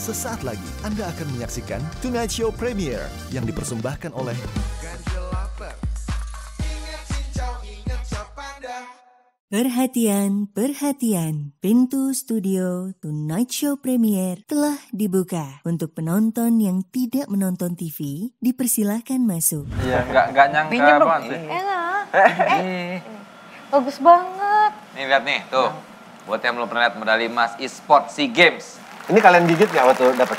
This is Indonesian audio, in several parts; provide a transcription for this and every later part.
Sesaat lagi Anda akan menyaksikan Tonight Show Premiere yang dipersembahkan oleh Perhatian, perhatian. Pintu studio Tonight Show Premiere telah dibuka. Untuk penonton yang tidak menonton TV, dipersilahkan masuk. Iya, nggak nyangka banget sih. Enak. Bagus banget. Nih lihat nih, tuh. Buat yang belum pernah lihat medali emas e-sport SEA Games. Ini kalian gigit nggak waktu dapat?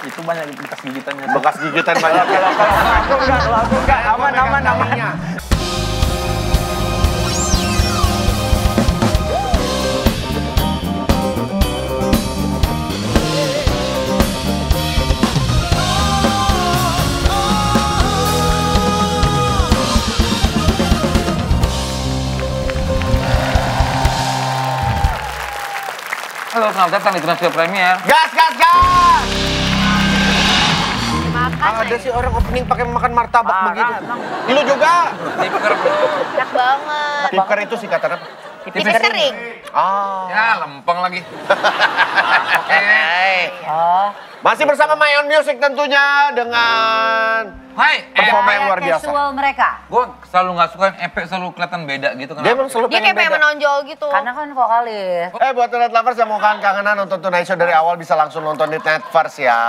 Itu banyak bekas gigitannya. Bekas gigitan banyak. Kalau aku enggak, aman namanya. Halo, selamat datang di Tonight Show Premiere. Gas! Makan Ada sih orang opening pakai makan martabak begitu. Lu juga. Tipker, bro. enak banget. Tipker itu singkatan apa? Tipis kering. Ya, lempeng lagi. Oke. Masih bersama My Own Music tentunya dengan Hai, performa yang luar biasa. Casual mereka. gue selalu nggak suka yang Epe selalu kelihatan beda gitu. Dia emang selalu Dia kayak pengen beda. menonjol gitu. Karena kan vokalis. Buat Tonight Lovers yang mau kangenan nonton Tonight Show dari awal bisa langsung nonton di Netverse ya.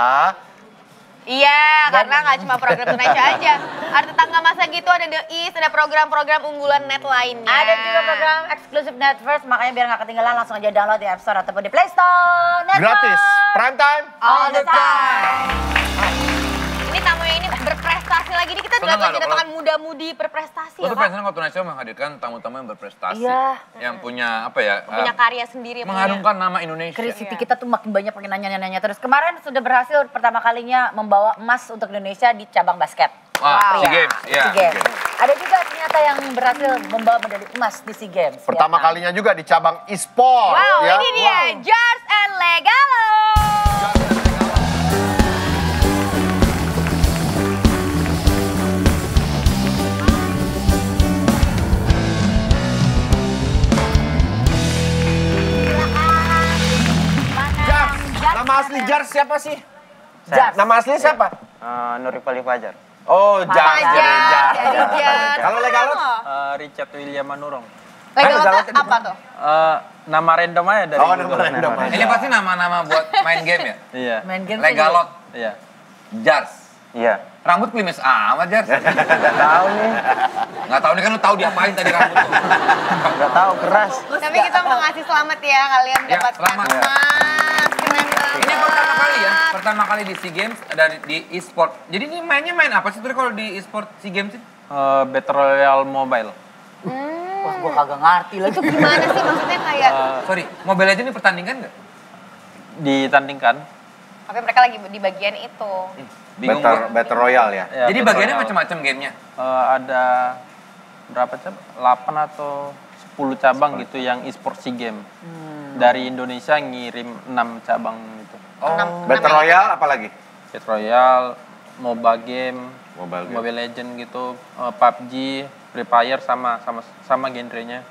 Iya, karena nggak cuma program Tonight Show aja. Ada tetangga masa gitu, ada The East, ada program-program unggulan net lainnya. Ada juga program eksklusif Netverse, makanya biar nggak ketinggalan langsung aja download di App Store ataupun di Play Store. Netverse. Gratis. Prime time. All the time. Ini tamunya ini berprestasi lagi. Ini kita Senang nggak, kedatangan muda-mudi berprestasi Gue ya, tuh Kak? pengen kalau Tonight Show menghadirkan tamu-tamu yang berprestasi. Iya. Yang punya apa ya? Punya karya sendiri. mengharumkan nama Indonesia. Curiosity kita tuh makin banyak makin nanya-nanya terus. Kemarin sudah berhasil pertama kalinya membawa emas untuk Indonesia di cabang basket. Wah, SEA Pria. Games, ya. SEA Games. Ada juga ternyata yang berhasil membawa medali emas di SEA Games. Pertama ya kan? kalinya juga di cabang e-sport. Wow, ya. ini dia, Jars and Legalo. Jars. Nama asli Jars siapa sih? Jars. Nama asli siapa? Nurifali Fajar. Oh, Jars. Fajar, Jadi Jars. Jars. Kalau Legalot? Richard William Manurung. Legalo tuh apa tuh? Nama random aja dari Oh, Google. nama random aja. Ini pasti nama-nama buat main game ya? Iya. Main game Legalot, Iya. Jars. Iya. Rambut klimis amat, Jars. Nggak tahu nih. Nggak tahu nih kan lu tahu diapain tadi rambut tuh. Nggak tahu, keras. Tapi kita mau ngasih selamat ya kalian Ya, mendapatkan selamat. emas. Keren banget. Ini pertama kali ya, pertama kali di SEA Games dari di e-sport. Jadi ini mainnya main apa sih kalau di e-sport SEA Games sih? Battle Royale Mobile. Wah, gua kagak ngerti lah. Itu gimana sih maksudnya kayak? Sorry, Mobile Legends ini pertandingan nggak? Ditandingkan. Tapi mereka lagi di bagian itu. Bingung gua. Battle Royale ya. Ya, Jadi Battle bagiannya Royale. macam-macam gamenya. Ada berapa cabang? 8 atau 10 cabang gitu yang e-sport SEA Games. Dari Indonesia ngirim 6 cabang gitu. Battle Royale apalagi? Battle Royale, MOBA game, Mobile game. Mobile Legend gitu, PUBG, Free Fire sama genrenya.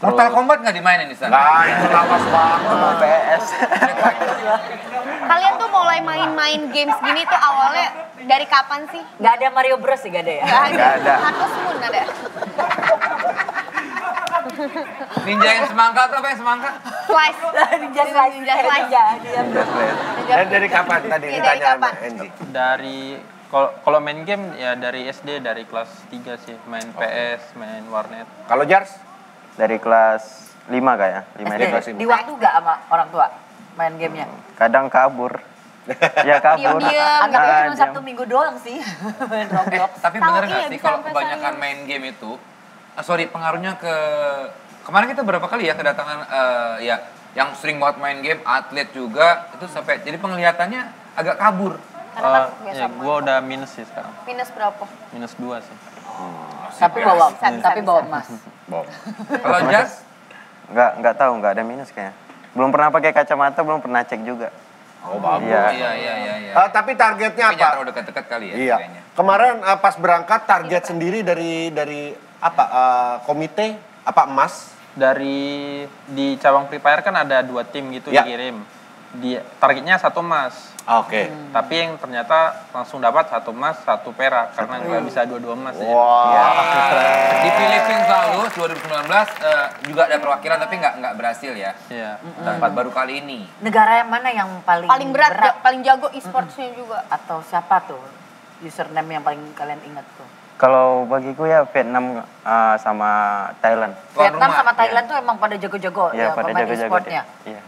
Mortal Kombat nggak dimainin di sana? Nah, itu lawas banget. PS. Kalian tuh mulai main-main games gini tuh awalnya dari kapan sih? Nggak ada Mario Bros sih, nggak ada ya? Nggak ada. Harvest Moon ada. Ninja yang semangka tuh apa yang semangka? Slice. Ninja Slice. Ninja Slice. Dan dari kapan tadi Iya, dari ditanya sama kapan? Enji? Dari kalau main game ya dari SD, dari kelas 3 sih, main PS, main warnet. Kalau Jars? Dari kelas 5 kayak, 5 SD. kelas lima. Di waktu nggak sama orang tua main gamenya? Kadang kabur. Ya kabur. Diam-diam. Anggapnya cuma jam. Sabtu Minggu doang sih main Roblox. Tapi Tahu, bener iya, nggak sih bisa kalau sampai kebanyakan sana. main game itu, pengaruhnya ke kemarin kita berapa kali ya kedatangan ya yang sering banget main game, atlet juga itu sampai jadi penglihatannya agak kabur. Karena kan biasa Ya gua udah minus sih sekarang. minus berapa? Minus 2 sih. Tapi bawa Bisa. emas. Kalau Jas, Nggak tahu, nggak ada minus kayaknya. Belum pernah pakai kacamata, belum pernah cek juga. Oh, bagus. Iya. iya. Tapi targetnya Tapi jangan apa? terlalu dekat-dekat kali ya Iya. kayaknya. Kemarin pas berangkat target sendiri dari apa komite apa emas? Dari di cabang Free Fire kan ada 2 tim gitu Ya. dikirim. targetnya 1 emas. Oke. Tapi yang ternyata langsung dapat 1 emas, 1 perak karena nggak bisa 2 emas ya. Di Filipina lalu 2019 juga ada perwakilan tapi nggak berhasil ya. Iya. Dapat baru kali ini. Negara yang mana yang paling berat, paling jago e-sportsnya juga. Atau siapa tuh username yang paling kalian ingat tuh? Kalau bagiku ya Vietnam sama Thailand. Tuan Vietnam rumah, sama Thailand tuh emang pada jago-jago Iya, ya pada pemain jago-jago e-sportnya. deh. Iya.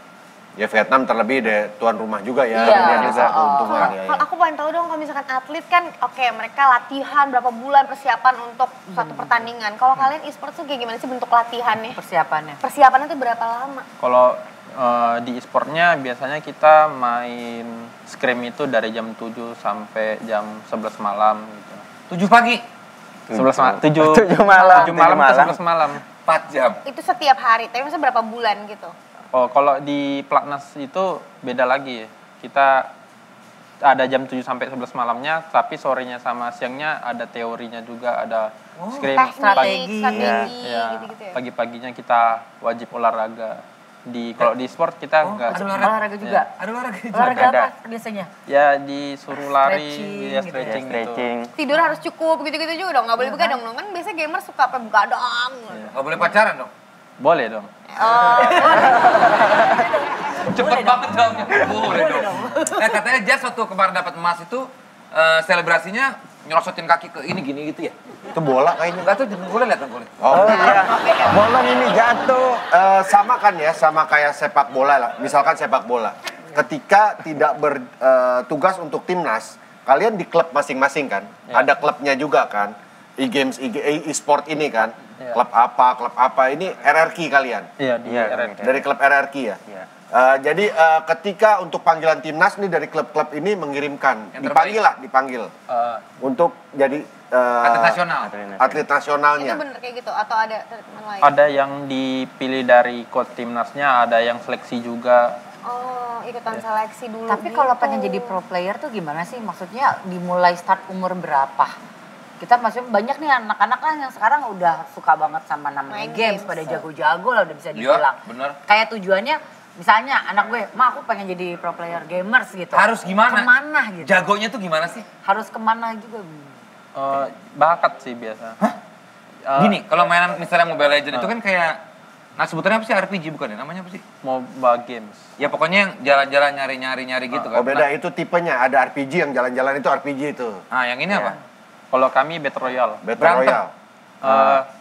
Ya Vietnam terlebih deh tuan rumah juga ya. Iya. Dia juga keuntungan Kalau ya. kalau aku pengen tahu dong kalau misalkan atlet kan oke, mereka latihan berapa bulan persiapan untuk satu pertandingan. Kalau kalian e-sports tuh kayak gimana sih bentuk latihannya? Persiapannya. Persiapannya tuh berapa lama? Kalau di e-sportnya biasanya kita main scrim itu dari jam 7 sampai jam 11 malam gitu. 7 pagi, 11 malam. 7 malam. 7 malam ke 11 malam. 4 jam. Itu setiap hari, tapi maksudnya berapa bulan gitu? Oh, kalau di Platnas itu beda lagi. Kita ada jam 7 sampai 11 malamnya, tapi sorenya sama siangnya ada teorinya juga, ada scrim. Strategi. Strategi Ya, gitu-gitu ya. pagi-paginya kita wajib olahraga. Kalau di sport kita enggak. ada Olahraga juga. Ada olahraga juga. Olahraga Ada. apa biasanya? Ya disuruh lari, Stretching ya gitu ya. stretching gitu. Stretching. Tidur harus cukup gitu-gitu juga dong, nggak boleh begadang dong. Kan biasanya gamer suka apa begadang. Nggak boleh pacaran dong. Boleh dong. Cepet banget jawabnya. Boleh dong. Katanya Jazz waktu kemarin dapat emas itu selebrasinya nyerosotin kaki ke ini gini gitu ya. Itu bola kayaknya. Enggak tuh boleh lihat boleh. Oh, Iya. Bola ini jatuh. sama kan ya, sama kayak sepak bola lah. Misalkan sepak bola. Ketika tidak bertugas untuk timnas, kalian di klub masing-masing kan? Ada klubnya juga kan? E-games, e-sport ini kan? Klub apa, ini RRQ kalian? Iya, di Iya, RRQ. Dari klub RRQ ya? Iya. Jadi ketika untuk panggilan timnas nih dari klub-klub ini mengirimkan, Yang terbaik. dipanggil Eh, untuk jadi Atlet nasional. atlet nasionalnya. Itu bener kayak gitu atau ada treatment lain? ada yang dipilih dari coach timnasnya, ada yang seleksi juga. Oh, ikutan seleksi dulu. Tapi kalau gitu. pengen jadi pro player tuh gimana sih? Maksudnya dimulai start umur berapa? Kita maksudnya banyak nih anak-anak kan yang sekarang udah suka banget sama namanya Main games, games. pada jago-jago lah udah bisa Iya, dibilang. bener. Kayak tujuannya misalnya anak gue, "Ma, aku pengen jadi pro player gamers gitu." Harus gimana? Kemana gitu? Jagonya tuh gimana sih? Harus kemana juga? Bakat sih biasa. Gini, kalau mainan misalnya Mobile Legends itu kan kayak sebutannya apa sih RPG bukan ya? Namanya apa sih? Mobile games. Ya pokoknya yang jalan-jalan nyari-nyari gitu kan. Oh beda, itu tipenya. Ada RPG yang jalan-jalan itu RPG itu. Nah, yang ini apa? Kalau kami Battle Royale. Battle Berantem. Royale.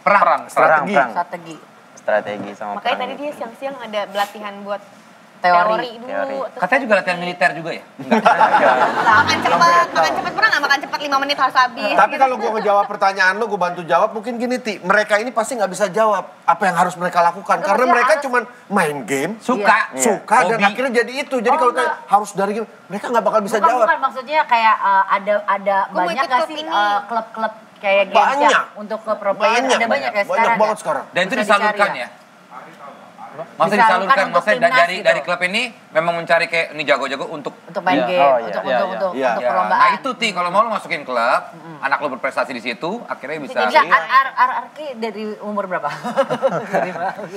Perang. Strategi. Strategi, Strategi sama Makanya perang tadi gitu. dia siang-siang ada pelatihan buat teori. dulu. Teori. terus Katanya juga latihan militer juga ya? makan cepet pernah nggak makan cepet 5 menit harus habis. Tapi gitu. kalau gue ngejawab pertanyaan lu, gue bantu jawab, mungkin gini Ti, mereka ini pasti nggak bisa jawab apa yang harus mereka lakukan. Karena maksudnya mereka harus- cuman main game, Suka. suka dan Hobi. akhirnya jadi itu. Jadi kalau enggak. kayak harus dari game, mereka nggak bakal bisa bukan, jawab. bukan, maksudnya kayak ada Gua mau banyak ikut gak klub sih ini. Klub-klub kayak games Banyak. yang untuk ke pro player ada banyak ya sekarang. Banyak banget sekarang. Dan itu Bisa disalurkan dicari ya? Masa Disalurkan disalurkan, untuk maksudnya timnas dari gitu. klub ini memang mencari kayak ini jago-jago untuk Untuk main Iya. game, Oh, iya. untuk Iya, iya. untuk Iya. untuk Ya, perlombaan. nah itu Ti, kalau mau lu masukin klub, anak lu berprestasi di situ, akhirnya bisa. Bisa RRQ dari umur berapa?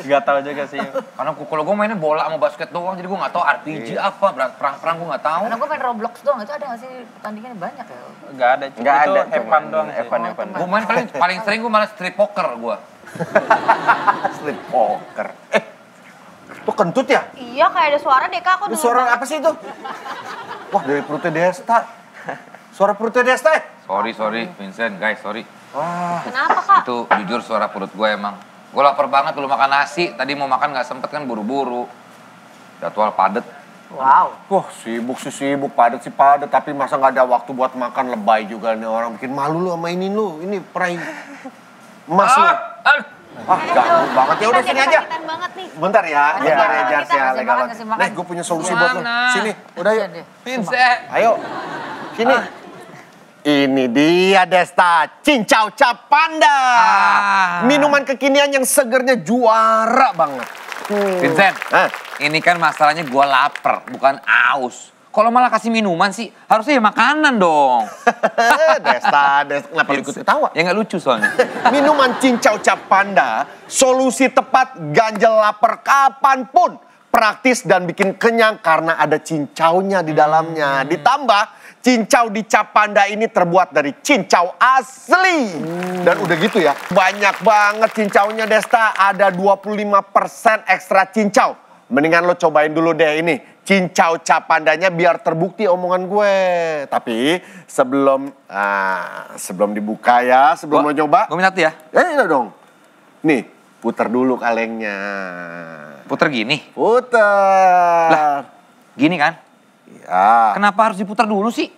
Gak tahu juga sih. Karena kalau gue mainnya bola sama basket doang, jadi gue nggak tahu RPG apa, perang-perang gue nggak tahu. Karena gue main Roblox doang, itu ada gak sih pertandingannya banyak ya? Gak ada. Nggak itu ada, Evan doang sih. Evan. Gue main paling sering gue malah street poker gue. Sleep poker. Itu kentut ya? Iya kayak ada suara deh kak, aku Itu denger suara banget. apa sih itu? Wah, dari perutnya Desta. Suara perutnya Desta ya? Sorry Vincent, guys, sorry. Kenapa kak? Itu jujur suara perut gue emang. Gue lapar banget, belum makan nasi. Tadi mau makan nggak sempet kan buru-buru. Jadwal padet. Wow. Wah, sibuk sih sibuk, padat sih padat. Tapi masa nggak ada waktu buat makan, lebay juga nih orang. Bikin malu lu sama ini lu. Ini peraih emas lu. Ganggu banget. Ya udah sini aja. Kesakitan banget nih. Bentar ya, bentar ya Jas ya, Kasih legal. makan, kasih makan. Nih, gue punya solusi buat lu. Mana? Sini, udah yuk. Vincent. Ayo, sini. Ini dia Desta, Cincau Cap Panda. Minuman kekinian yang segernya juara banget. Vincent, Hah? ini kan masalahnya gue lapar, bukan aus. Kalau malah kasih minuman sih, harusnya ya makanan dong. Desta, kenapa lu ikut ketawa? Ya nggak lucu soalnya. Minuman Cincau Cap Panda, solusi tepat ganjel lapar kapanpun. praktis dan bikin kenyang karena ada cincaunya di dalamnya. Ditambah cincau di Cap Panda ini terbuat dari cincau asli. Dan udah gitu ya, banyak banget cincaunya Desta. Ada 25% ekstra cincau. Mendingan lo cobain dulu deh ini. Cincau Cap Pandanya biar terbukti omongan gue. Tapi sebelum dibuka ya, sebelum lo nyoba. Gue minta tuh ya. Iya dong. Nih, puter dulu kalengnya. Puter gini. Puter. Lah, gini kan? Ya. Kenapa harus diputar dulu sih?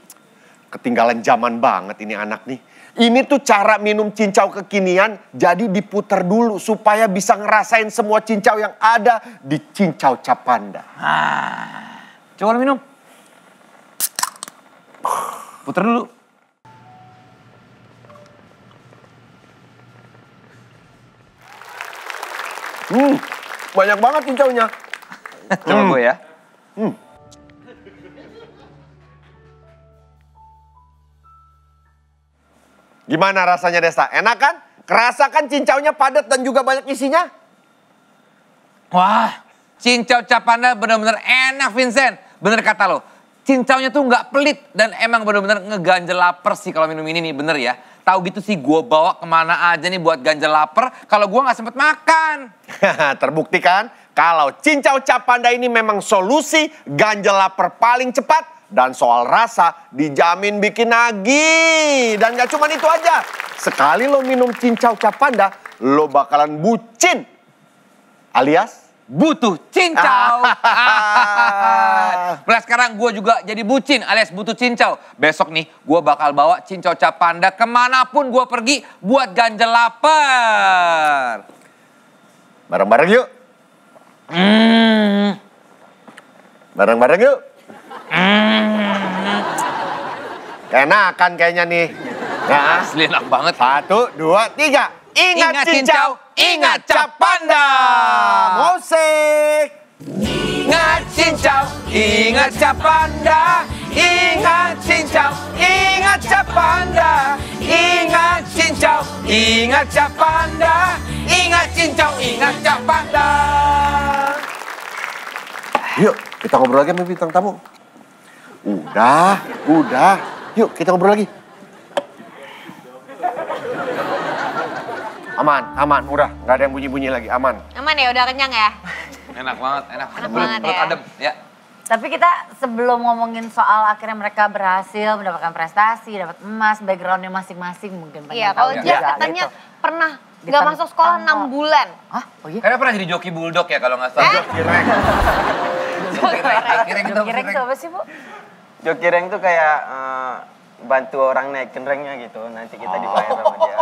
Ketinggalan zaman banget ini anak nih. Ini tuh cara minum cincau kekinian, jadi diputer dulu supaya bisa ngerasain semua cincau yang ada di cincau Cap Panda. Coba lo minum. Puter dulu. Banyak banget cincaunya. Coba gue ya. Gimana rasanya Desta? Enak kan? Kerasa kan cincaunya padat dan juga banyak isinya? Wah, cincau Cap Panda bener-bener enak Vincent. Bener kata lo. Cincaunya tuh nggak pelit dan emang bener-bener ngeganjel lapar sih kalau minum ini nih, bener ya. Tahu gitu sih gue bawa kemana aja nih buat ganjel lapar kalau gue nggak sempet makan. Terbukti kan? Kalau cincau Cap Panda ini memang solusi ganjel lapar paling cepat. Dan soal rasa dijamin bikin nagih. Dan gak cuma itu aja. Sekali lo minum cincau Cap Panda, lo bakalan bucin. Alias butuh cincau. Mulai sekarang gue juga jadi bucin alias butuh cincau. Besok nih gue bakal bawa cincau Cap Panda kemanapun gue pergi buat ganjel lapar. Bareng-bareng yuk. Bareng-bareng yuk. Enakan kayaknya nih. Ya. Asli enak banget. 1, 2, 3. Ingat cincau, ingat Cap Panda. Musik. Ingat cincau, ingat Cap Panda. Ingat cincau, ingat Cap Panda. Ingat cincau, ingat Cap Panda. Ingat cincau, ingat Cap Panda. Yuk, kita ngobrol lagi sama bintang tamu. Udah. Yuk, kita ngobrol lagi. Aman, udah. Gak ada yang bunyi-bunyi lagi, aman. Aman ya, udah kenyang ya? Enak banget, enak. Enak banget Perut ya. adem, ya. Tapi kita sebelum ngomongin soal akhirnya mereka berhasil mendapatkan prestasi, dapat emas, backgroundnya masing-masing mungkin. Iya, pengen kalau tahu Jas juga katanya gitu. pernah nggak Ditentang masuk sekolah 6 kok. bulan. Hah? Oh iya? Kayaknya pernah jadi joki bulldog ya kalau nggak salah. Kireng. Kira-kira itu apa sih, Bu? Joki rank tuh kayak bantu orang naikin ranknya gitu. Nanti kita dibayar sama dia.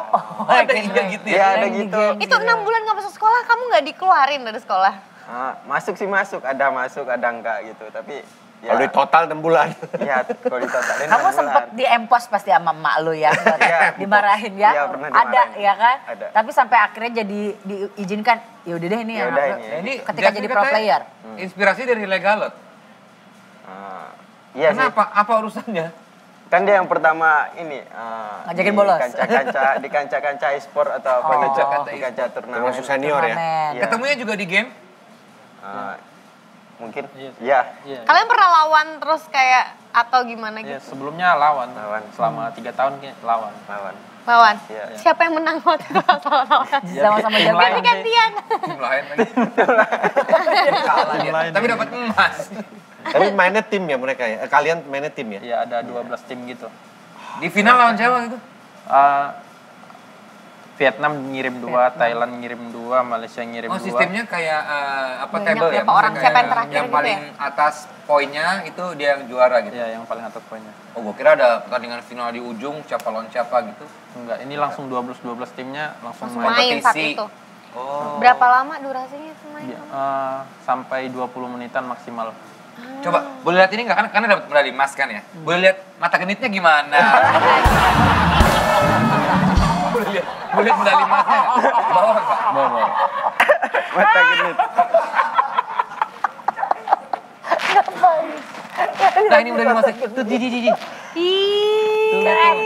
Ada ide gitu ya? Iya ada gitu. Itu 6 bulan nggak masuk sekolah, kamu nggak dikeluarin dari sekolah? Masuk sih masuk, ada enggak gitu. Tapi ya, Kalau di total 6 bulan. iya kalau ditotalin Kamu 6 sempat bulan. diempos pasti sama emak lu ya, buat dimarahin ya? Iya, pernah Ada dimarahin. ya kan? Ada. Tapi sampai akhirnya jadi diizinkan, ya udah deh ini Ya anak udah lu. ini. Ini Ketika Jas jadi ini pro katanya player. Inspirasi dari Legalot. Iya sih. Kenapa? Apa urusannya? Kan dia yang pertama ini Ngajakin bolos. di kancah-kancah e-sport atau apa gitu. Di kancah turnamen. Termasuk senior ya. Turnamen. Iya. Ketemunya juga di game? Mungkin. Iya. Iya. Iya. Kalian pernah lawan terus kayak atau gimana Iya, gitu? sebelumnya lawan. Lawan. Selama 3 tahun lawan. Lawan? Iya. Siapa yang menang waktu itu lawan? Sama-sama Tim jago. lain. Ganti-gantian. Tim lain lagi. Kalah dia. Tapi dapat emas. Tapi mainnya tim ya mereka ya? Kalian mainnya tim ya? Iya, ada 12 tim gitu. Di final lawan siapa gitu? Vietnam ngirim 2, Thailand ngirim 2, Malaysia ngirim 2. Oh sistemnya kayak apa Banyak table ya? berapa orang, Maksudnya siapa yang kayak terakhir yang gitu paling atas poinnya itu dia yang juara gitu. Iya, yang paling atas poinnya. Oh gua kira ada pertandingan final di ujung siapa lawan siapa gitu. Enggak, ini langsung 12 timnya langsung main. Main saat kompetisi. itu. Oh. Berapa lama durasinya itu main? Iya, sampai 20 menitan maksimal. Coba boleh lihat ini nggak kan karena dapat medali emas kan ya? Boleh lihat mata genitnya gimana? boleh lihat medali emasnya nggak? Bawa nggak? Bawa. Mata genit. Nah ini medali emasnya. Tuh di. Ih, keren.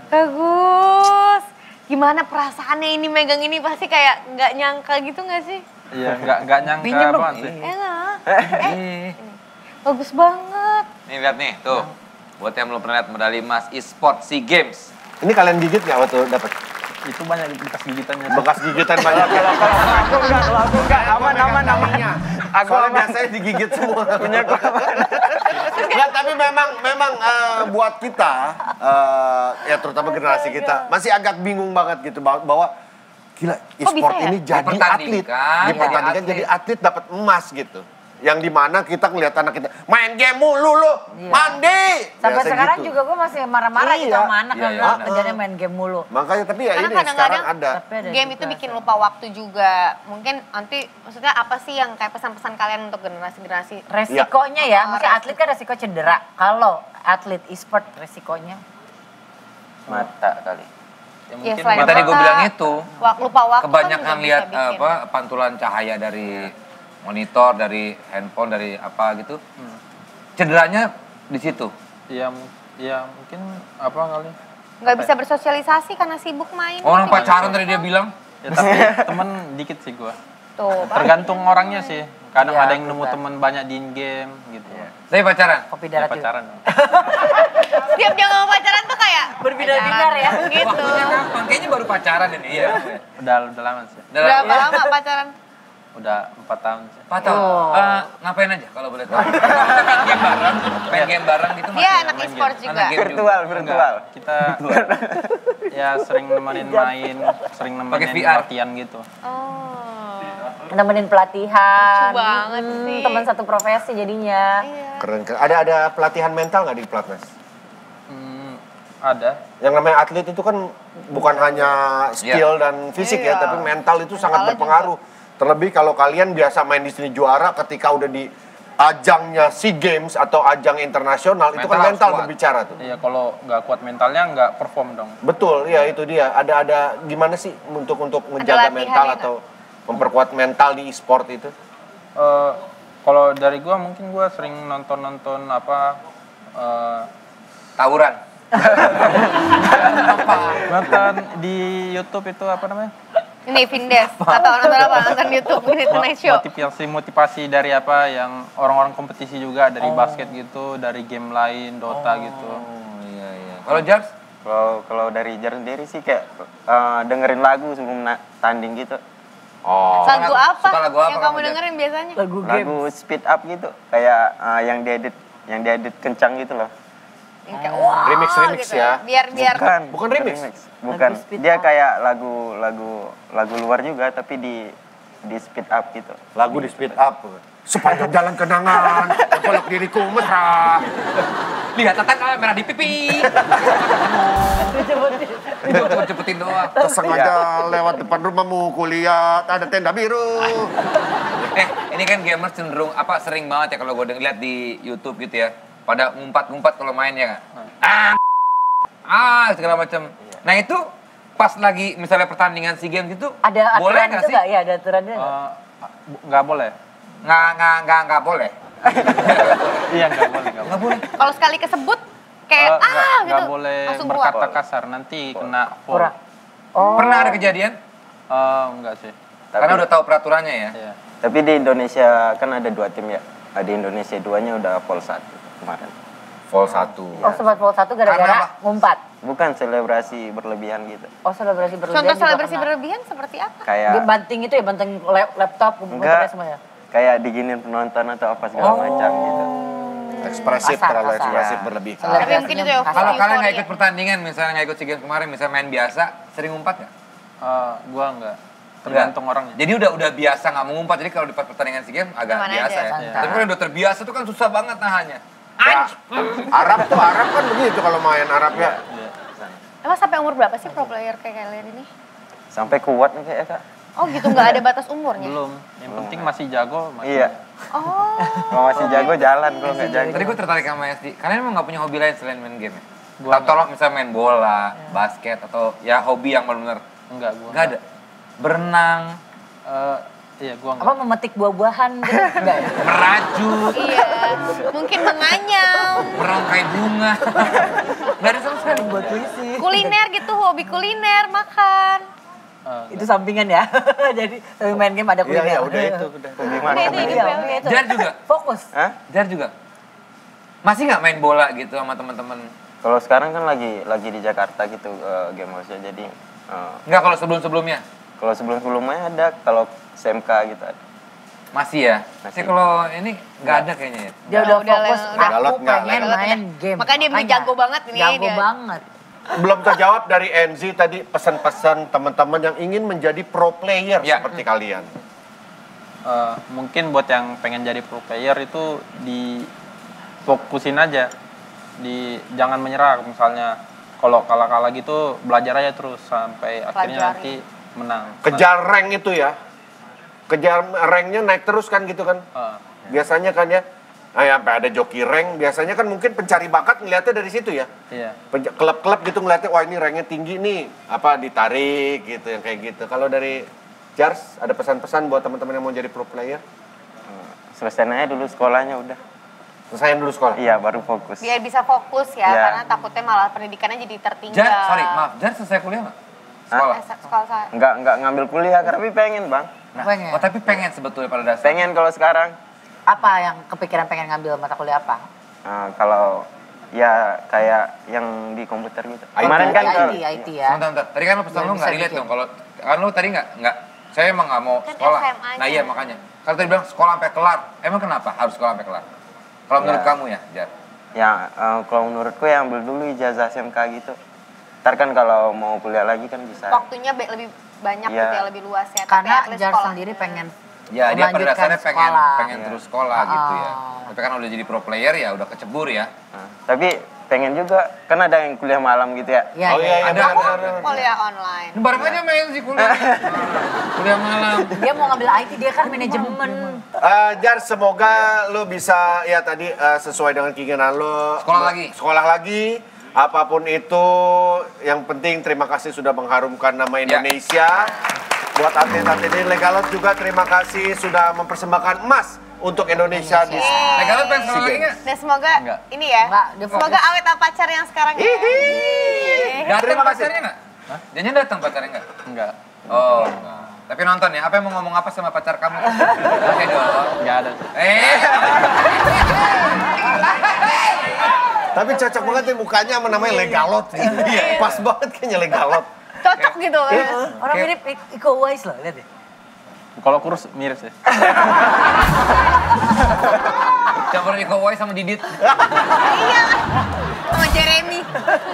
Bagus. Gimana perasaannya ini megang ini pasti kayak nggak nyangka gitu nggak sih? Iya, nggak nyangka Pinjem dong. banget sih. Enak. Ih. Bagus banget. Nih lihat nih, tuh. Buat yang belum pernah lihat medali emas e-sport SEA Games. Ini kalian gigit nggak waktu dapat? Itu banyak bekas gigitannya. Bekas gigitan banyak. Kalau aku enggak aman namanya. Aku Soalnya biasanya digigit semua. Punya Nggak, tapi memang buat kita, ya terutama generasi kita, masih agak bingung banget gitu bahwa gila e-sport bisa ya? ini jadi atlet, dipertandingkan jadi atlet dapat emas gitu. Yang dimana kita ngeliat anak kita main game mulu lu, mandi. Sampai Biasa sekarang gitu. juga gue masih marah-marah gitu Iya. sama anak Iya, karena iya. kerjanya main game mulu. Makanya tapi ya Karena ini sekarang ada. Tapi ada Game juga itu bikin lupa waktu juga. Mungkin nanti maksudnya apa sih yang kayak pesan-pesan kalian untuk generasi-generasi? Resikonya ya, maksudnya atlet kan resiko cedera. Kalau atlet e-sport resikonya mata kali. Ya, Ya, mungkin selain Yang tadi gue mata, bilang itu. Lupa waktu Kebanyakan kan juga lihat bisa bikin. apa pantulan cahaya dari monitor, dari handphone, dari apa gitu. Cederanya di situ. ya mungkin apa kali. Nggak bisa bersosialisasi karena sibuk main. Orang Tinggal pacaran di tadi dia rumah. bilang. Ya tapi temen dikit sih gua. Tuh, Tergantung orangnya sih. Kadang Iya, ada yang nemu betul. temen banyak di game gitu. Saya pacaran. kopi Ya, darah juga. pacaran. Setiap dia ngomong pacaran tuh kayak Berbinar-binar ya. gitu. Waktunya kapan? Kayaknya baru pacaran ini. Iya. Udah lama sih. Berapa lama pacaran? Udah 4 tahun sih. Patah. Ngapain aja kalau boleh tahu? Main game bareng gitu Dia masih anak main e-sport game. juga. Anak game Virtual. Enggak, kita ya sering nemenin main, sering Pakai nemenin VR. latihan gitu. Oh. Nemenin pelatihan. Lucu banget sih. Teman satu profesi jadinya. Iya. Keren. Ada pelatihan mental nggak di Platnas? Ada. Yang namanya atlet itu kan bukan hanya skill dan fisik ya, Iya. tapi mental itu sangat Mentalnya berpengaruh. Terlebih kalau kalian biasa main di sini juara, ketika udah di ajangnya SEA Games atau ajang internasional, itu kan Mental harus mental kuat. berbicara tuh. Iya, kalau nggak kuat mentalnya nggak perform dong. Betul, ya itu dia. Ada gimana sih untuk menjaga latihannya mental nggak? atau memperkuat mental di e-sport itu? Kalau dari gua mungkin gua sering nonton apa Tawuran. nonton di YouTube itu apa namanya? Ini Vindes atau nonton apa? Nonton YouTube ini Tonight Show. Motivasi dari apa yang orang-orang kompetisi juga dari basket gitu, dari game lain, Dota gitu. Oh iya iya. Kalau Jars? Kalau dari Jar sendiri sih kayak dengerin lagu sebelum tanding gitu. Oh. Lagu apa suka lagu apa yang kamu, kamu Jar? dengerin biasanya? Lagu speed up gitu. Kayak yang diedit kencang gitu loh. Yang kayak wah Remix gitu. ya? Biar Bukan remix? Bukan. Lagu speed Dia up. kayak lagu luar juga tapi di speed up gitu. Lagu di speed up. Sepanjang jalan kenangan, peluk diriku mesra. Lihat tatan merah di pipi. Cepet-cepetin doang. Tersengaja lewat depan rumahmu, kulihat ada tenda biru. Ini kan gamers cenderung sering banget ya kalau gue lihat di YouTube gitu ya. Pada ngumpat-ngumpat kalau main ya nggak? Segala macam. Nah itu pas lagi misalnya pertandingan SEA Games itu Ada boleh aturan nggak itu sih? nggak? Ya ada aturannya nggak? Nggak boleh. Nggak boleh. Iya, nggak boleh. Nggak boleh. kalau sekali kesebut kayak Nggak gitu. boleh Langsung keluar. berkata kasar, nanti kena foul. Kurang. Oh. Pernah ada kejadian? Enggak sih. Karena udah tahu peraturannya ya. Iya. Tapi di Indonesia kan ada 2 tim ya. Di Indonesia 2-nya udah fall 1 kemarin. Vol 1. Oh sempat vol 1 Karena gara-gara apa? ngumpat. Bukan selebrasi berlebihan gitu. Oh selebrasi berlebihan. Contoh juga selebrasi pernah. berlebihan seperti apa? Kayak Dibanting itu ya, banting laptop, komputernya enggak semuanya. kayak diginin penonton atau apa segala macam gitu. Ekspresif, Kasar, terlalu kasar. ekspresif Ya. berlebihan. Tapi mungkin itu ya Kalau kalian nggak euforia. ikut pertandingan, misalnya nggak ikut SEA Games kemarin, misalnya main biasa, sering ngumpat nggak? Gua enggak. Tergantung orangnya. Jadi udah biasa nggak mengumpat. Jadi kalau di pertandingan SEA Games agak Aman biasa aja, ya. santai. Tapi kalau udah terbiasa tuh kan susah banget nahannya. Ya, Arab kan begitu kalau main Arab ya. Emang sampai umur berapa sih pro player kayak kalian ini? Sampai kuat nih kayaknya Kak. Oh gitu, nggak ada batas umurnya? Belum. Yang penting masih jago. Masih. Iya. Oh. Kalau masih jago jalan, kalau nggak jago. Tadi gue tertarik sama SD. Kalian emang nggak punya hobi lain selain main game ya? Gua Atau misalnya main bola, basket, atau ya hobi yang benar-benar Enggak, gua nggak ada. Berenang, Iya, gua enggak. Apa memetik buah-buahan gitu? Enggak ya? merajut, Iya. Mungkin menganyam. merangkai bunga. Nggak ada sama sekali buat puisi. Kuliner gitu, hobi kuliner, makan. Itu sampingan ya. Jadi sambil main game ada kuliner. Iya, udah itu. Udah. Gimana? Udah itu hidupnya, udah itu. Jar juga? Fokus. Hah? Jar juga? Masih nggak main bola gitu sama teman-teman? Kalau sekarang kan lagi di Jakarta gitu game house-nya, jadi Nggak kalau sebelum-sebelumnya? kalau sebelum-sebelumnya ada, kalau SMK gitu ada. Masih ya? Masih. Kalau ini nggak ada kayaknya ya? Dia udah Udah fokus, udah. aku Nggak, pengen nggak. main game. Makanya dia jago banget nih, Jago dia. banget. Belum terjawab dari Enzi tadi pesan-pesan teman-teman yang ingin menjadi pro player Ya. seperti kalian. Mungkin buat yang pengen jadi pro player itu difokusin aja, jangan menyerah. Misalnya kalau kalah-kalah gitu belajar aja terus sampai akhirnya Pelajari. nanti menang. Kejar rank itu ya. Kejar ranknya naik terus kan gitu kan. Biasanya kan ya. Sampai ada joki rank, biasanya kan mungkin pencari bakat ngeliatnya dari situ ya. Iya. Klub-klub gitu ngeliatnya, wah ini ranknya tinggi nih, apa ditarik gitu, yang kayak gitu. Kalau dari Jars, ada pesan-pesan buat teman-teman yang mau jadi pro player? Selesaiin aja dulu sekolahnya udah. Selesaiin dulu sekolah. Iya, baru fokus. Biar bisa fokus ya, Iya. karena takutnya malah pendidikannya jadi tertinggal. Jar selesai kuliah nggak? Sekolah? Sekolah saya. Nggak ngambil kuliah, tapi pengen bang. Pengen. Oh, tapi pengen sebetulnya pada dasarnya. Pengen kalau sekarang. Apa yang kepikiran pengen ngambil mata kuliah apa? Kalau ya kayak yang di komputer gitu. IT. Kemarin kan kalau IT ya. Sebentar. Tadi kan lu pesan Biar lu nggak bisa relate bikin. dong. Kalau kan lu tadi nggak. Saya emang nggak mau Kan sekolah. SMA Nah aja. iya makanya. Kalau tadi bilang sekolah sampai kelar, emang kenapa harus sekolah sampai kelar? Kalau menurut Ya. kamu ya, Jar? ya kalau menurutku ya ambil dulu ijazah SMK gitu. Ntar kan kalau mau kuliah lagi kan bisa. Waktunya lebih banyak Iya. gitu ya, lebih luas ya. Tapi Karena at least Jar sekolahnya. sendiri pengen Ya dia pada melanjutkan dasarnya pengen sekolah. Iya. terus sekolah gitu ya. Ah. Tapi kan udah jadi pro player ya udah kecebur ya. Tapi pengen juga, kan ada yang kuliah malam gitu ya. Iya, Oh, iya. iya, iya. Ada Kuliah online. Ini bareng aja main sih kuliah. Kuliah malam. Dia mau ngambil IT, dia kan manajemen. Jar, semoga lo bisa ya tadi sesuai dengan keinginan lo. Sekolah lagi. Apapun itu, yang penting terima kasih sudah mengharumkan nama Indonesia. Buat atlet-atlet ini, Legalot juga terima kasih sudah mempersembahkan emas untuk Indonesia di Legalot pengen sekolah lagi nggak? Dan semoga Enggak. ini ya, Enggak, dia semoga fokus. awet sama pacar yang sekarang ya. Datang Terima kasih. pacarnya nggak? Jangan datang pacarnya nggak? Enggak. Oh, enggak. Tapi nonton ya, apa yang mau ngomong apa sama pacar kamu? Oke dong. Enggak ada. Tapi cocok banget nih mukanya sama namanya Legalot. Iya. Pas banget kayaknya Legalot. Cocok gitu. Orang mirip Iko Uwais loh, lihat deh. Kalau kurus mirip sih. Campurin Iko Uwais sama Didit. Iya. Sama Jeremy.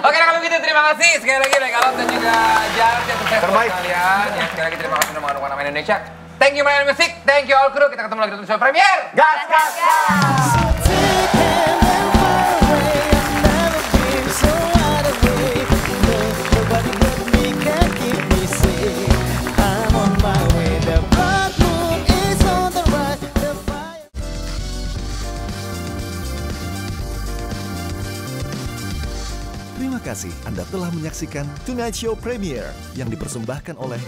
Oke, kalau begitu terima kasih sekali lagi Legalot dan juga Jar yang sukses buat Terbaik. kalian. Ya, sekali lagi terima kasih sudah mengharumkan nama Indonesia. Thank you Mayan Music, thank you all crew. Kita ketemu lagi di show premier. Gas, gas, Terima kasih Anda telah menyaksikan Tonight Show Premiere yang dipersembahkan oleh